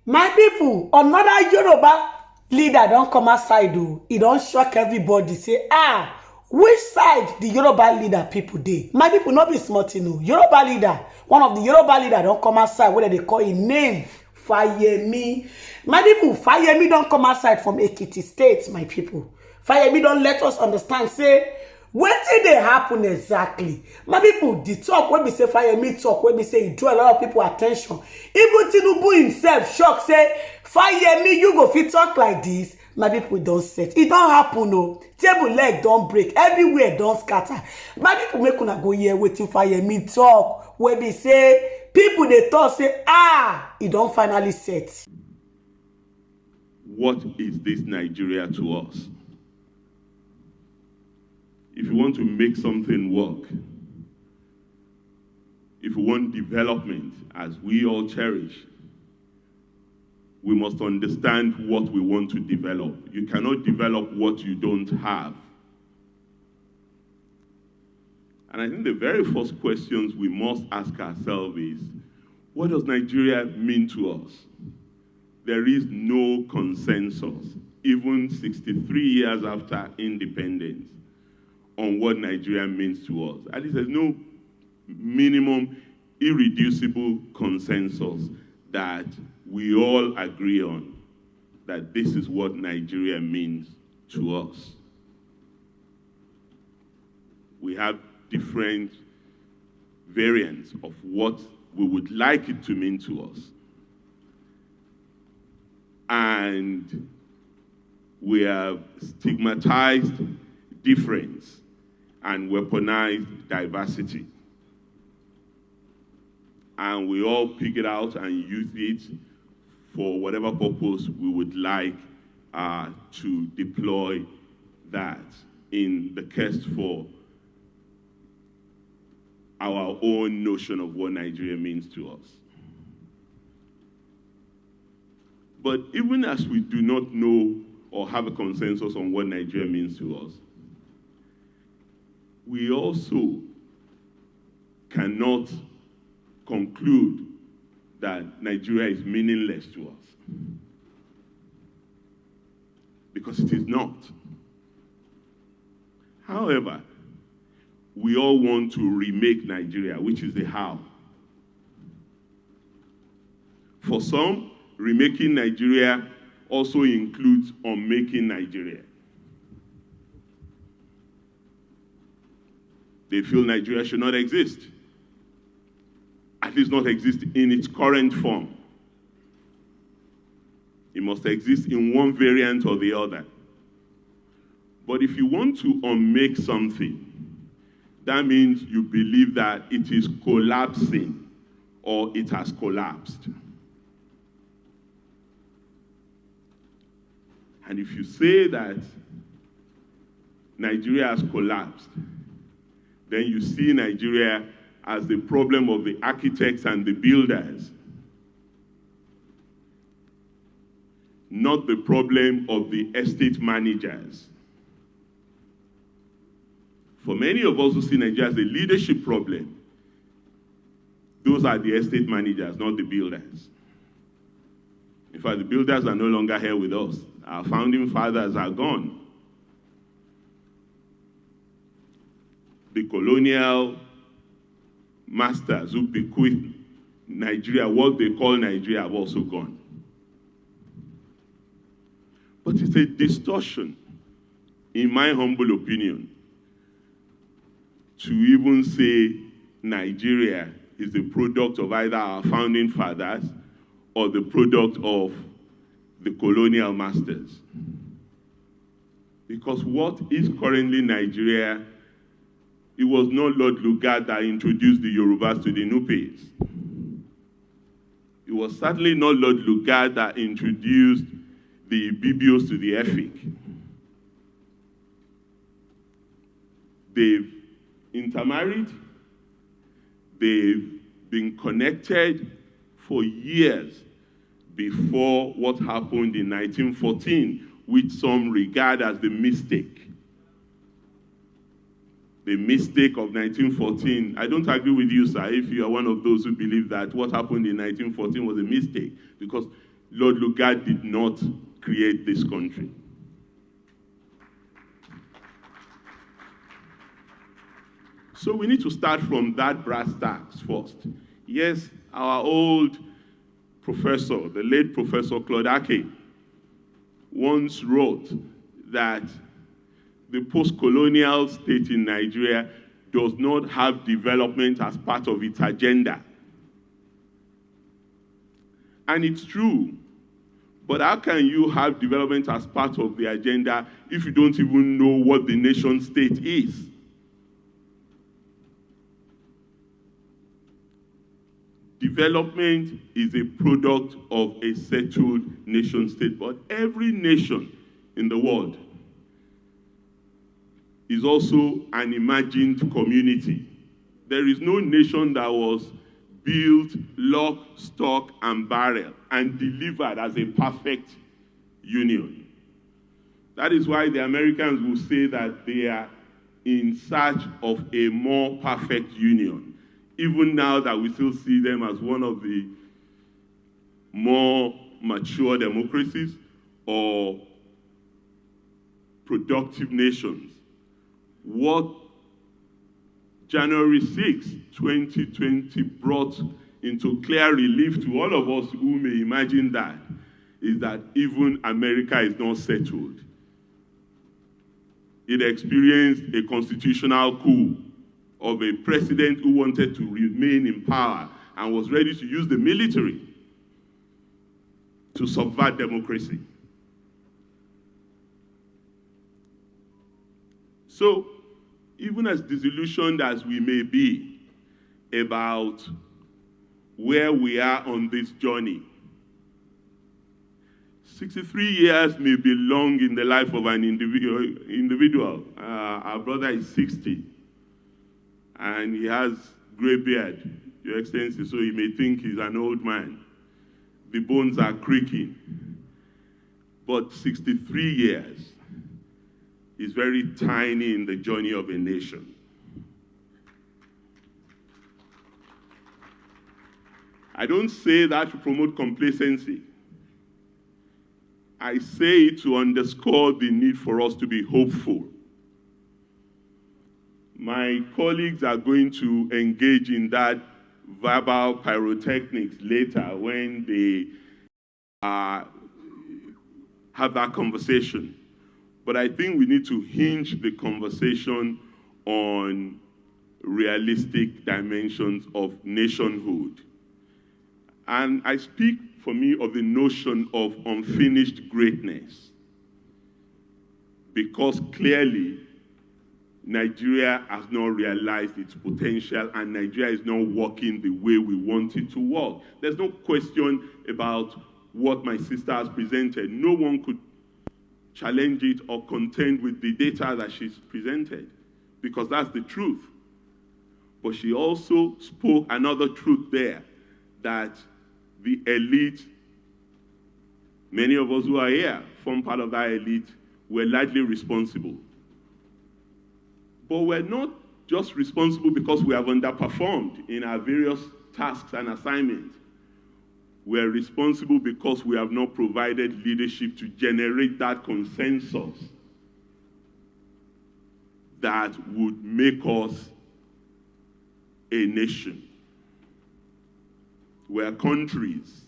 My people, another Yoruba leader don't come outside o. E don shock everybody say, which side the Yoruba leader people dey? My people, not be small thing o. Yoruba leader, one of the Yoruba leader don't come outside wey dem dey call im name Fayemi. My people, Fayemi don come outside from Ekiti State, my people. Fayemi don let us understand say wetin dey happen exactly. My people, the talk wey be say Fayemi talk, wey be say e draw a lot of people attention. Even Tinubu himself shock say Fayemi, you go fit talk like this. My people don set. E don happen o. Table leg don break, everywhere don scatter. My people, make una go hear wetin Fayemi talk, wey be say people dey talk say e don finally set. What is this Nigeria to us? If you want to make something work, if we want development as we all cherish, we must understand what we want to develop. You cannot develop what you don't have. And I think the very first questions we must ask ourselves is, what does Nigeria mean to us? There is no consensus, even 63 years after independence, on what Nigeria means to us. At least there's no minimum, irreducible consensus that we all agree on, that this is what Nigeria means to us. We have different variants of what we would like it to mean to us. And we have stigmatized difference and weaponized diversity. And we all pick it out and use it for whatever purpose we would like to deploy that in the quest for our own notion of what Nigeria means to us. But even as we do not know or have a consensus on what Nigeria means to us, we also cannot conclude that Nigeria is meaningless to us. Because it is not. However, we all want to remake Nigeria, which is the how. For some, remaking Nigeria also includes unmaking Nigeria. They feel Nigeria should not exist. At least not exist in its current form. It must exist in one variant or the other. But if you want to unmake something, that means you believe that it is collapsing or it has collapsed. And if you say that Nigeria has collapsed, then you see Nigeria as the problem of the architects and the builders, not the problem of the estate managers. For many of us who see Nigeria as a leadership problem, those are the estate managers, not the builders. In fact, the builders are no longer here with us. Our founding fathers are gone. The colonial masters who bequeathed Nigeria, what they call Nigeria, have also gone. But it's a distortion, in my humble opinion, to even say Nigeria is the product of either our founding fathers or the product of the colonial masters. Because what is currently Nigeria, it was not Lord Lugard that introduced the Yorubas to the Nupes. It was certainly not Lord Lugard that introduced the Bibios to the Efik. They've intermarried, they've been connected for years before what happened in 1914, which some regard as the mistake. The mistake of 1914. I don't agree with you, sir, if you are one of those who believe that what happened in 1914 was a mistake, because Lord Lugard did not create this country. So we need to start from that brass tacks first. Yes, our old professor, the late Professor Claude Ake, once wrote that the post-colonial state in Nigeria does not have development as part of its agenda. And it's true. But how can you have development as part of the agenda if you don't even know what the nation state is? Development is a product of a settled nation state, but every nation in the world is also an imagined community. There is no nation that was built lock, stock, and barrel and delivered as a perfect union. That is why the Americans will say that they are in search of a more perfect union, even now that we still see them as one of the more mature democracies or productive nations. What January 6, 2020 brought into clear relief to all of us who may imagine that is that even America is not settled. It experienced a constitutional coup of a president who wanted to remain in power and was ready to use the military to subvert democracy. So, even as disillusioned as we may be about where we are on this journey, 63 years may be long in the life of an individual. Our brother is 60, and he has gray beard, Your Excellency, so you may think he's an old man. The bones are creaking. But 63 years is very tiny in the journey of a nation. I don't say that to promote complacency. I say it to underscore the need for us to be hopeful. My colleagues are going to engage in that verbal pyrotechnics later when they have that conversation. But I think we need to hinge the conversation on realistic dimensions of nationhood. And I speak, for me, of the notion of unfinished greatness. Because clearly, Nigeria has not realized its potential, and Nigeria is not working the way we want it to work. There's no question about what my sister has presented. No one could challenge it or contend with the data that she's presented, because that's the truth. But she also spoke another truth there, that the elite, many of us who are here, form part of that elite, were largely responsible. But we're not just responsible because we have underperformed in our various tasks and assignments. We're responsible because we have not provided leadership to generate that consensus that would make us a nation. We're countries,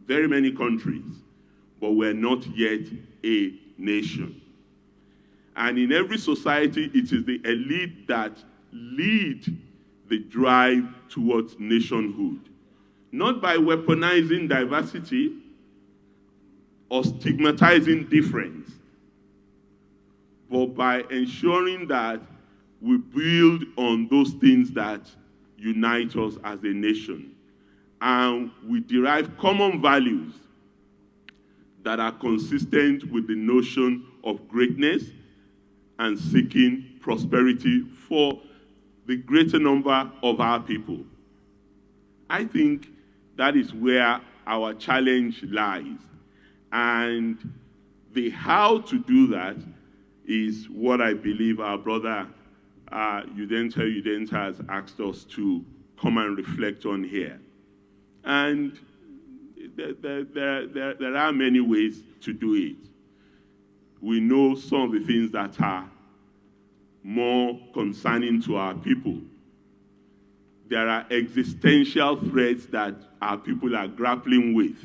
very many countries, but we're not yet a nation. And in every society, it is the elite that lead the drive towards nationhood. Not by weaponizing diversity or stigmatizing difference, but by ensuring that we build on those things that unite us as a nation. And we derive common values that are consistent with the notion of greatness and seeking prosperity for the greater number of our people. I think that is where our challenge lies. And the how to do that is what I believe our brother Udenta has asked us to come and reflect on here. And there are many ways to do it. We know some of the things that are more concerning to our people. There are existential threats that our people are grappling with.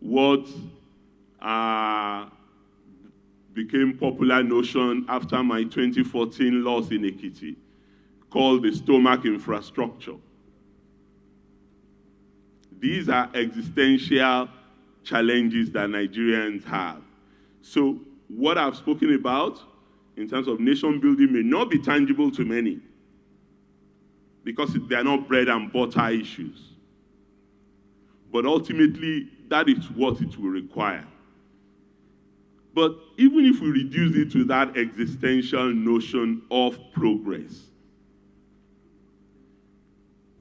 What became popular notion after my 2014 loss in Ekiti, called the stomach infrastructure. These are existential challenges that Nigerians have. So what I've spoken about in terms of nation building may not be tangible to many because they are not bread and butter issues. But ultimately, that is what it will require. But even if we reduce it to that existential notion of progress,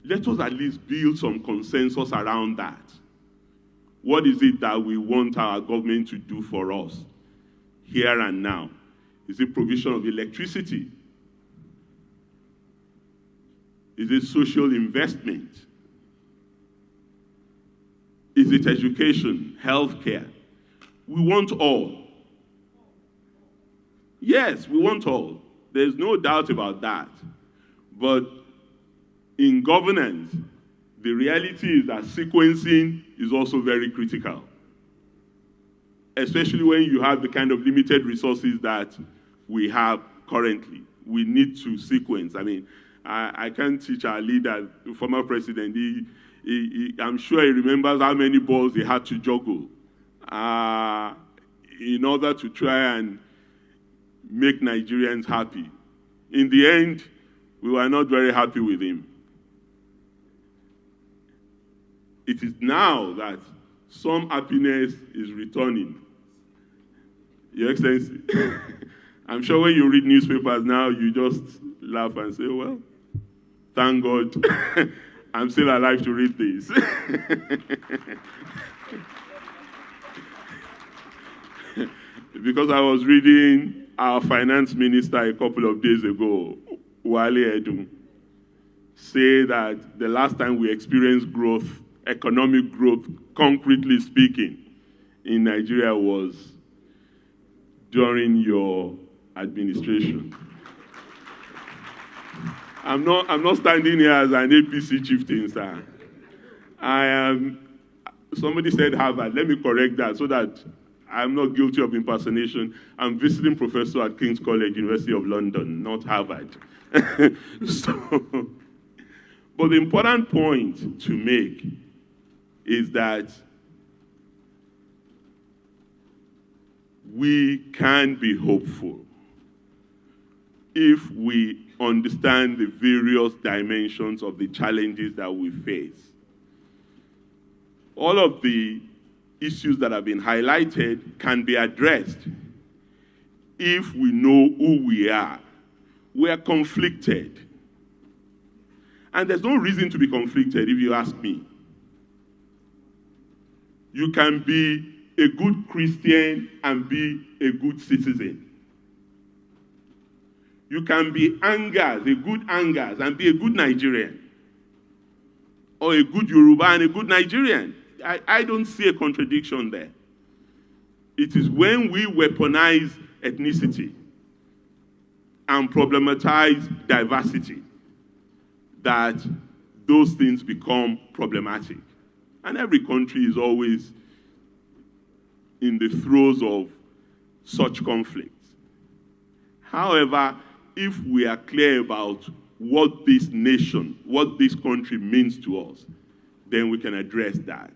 let us at least build some consensus around that. What is it that we want our government to do for us here and now? Is it provision of electricity? Is it social investment? Is it education, healthcare? We want all. Yes, we want all. There's no doubt about that. But in governance, the reality is that sequencing is also very critical, especially when you have the kind of limited resources that we have currently. We need to sequence. I mean, I can't teach our leader, the former president, I'm sure he remembers how many balls he had to juggle in order to try and make Nigerians happy. In the end, we were not very happy with him. It is now that some happiness is returning. Your Excellency, I'm sure when you read newspapers now, you just laugh and say, well, thank God I'm still alive to read this. Because I was reading our finance minister a couple of days ago, Wale Edun, say that the last time we experienced growth, economic growth, concretely speaking, in Nigeria was during your administration. I'm not standing here as an APC chieftain, sir. I am, somebody said Harvard. Let me correct that so that I'm not guilty of impersonation. I'm visiting professor at King's College, University of London, not Harvard. But the important point to make is that we can be hopeful if we understand the various dimensions of the challenges that we face. All of the issues that have been highlighted can be addressed if we know who we are. We are conflicted. And there's no reason to be conflicted if you ask me. You can be a good Christian and be a good citizen. You can be Angas, a good Angas, and be a good Nigerian. Or a good Yoruba and a good Nigerian. I don't see a contradiction there. It is when we weaponize ethnicity and problematize diversity that those things become problematic. And every country is always in the throes of such conflicts. However, if we are clear about what this nation, what this country means to us, then we can address that.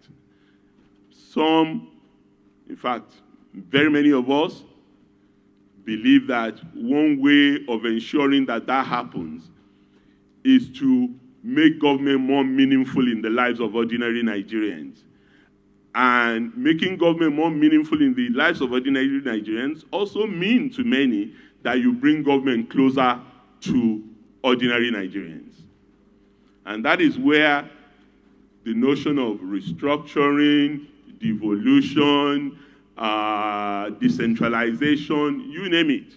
Some, in fact, very many of us believe that one way of ensuring that that happens is to make government more meaningful in the lives of ordinary Nigerians. And making government more meaningful in the lives of ordinary Nigerians also means to many that you bring government closer to ordinary Nigerians. And that is where the notion of restructuring, devolution, decentralization, you name it,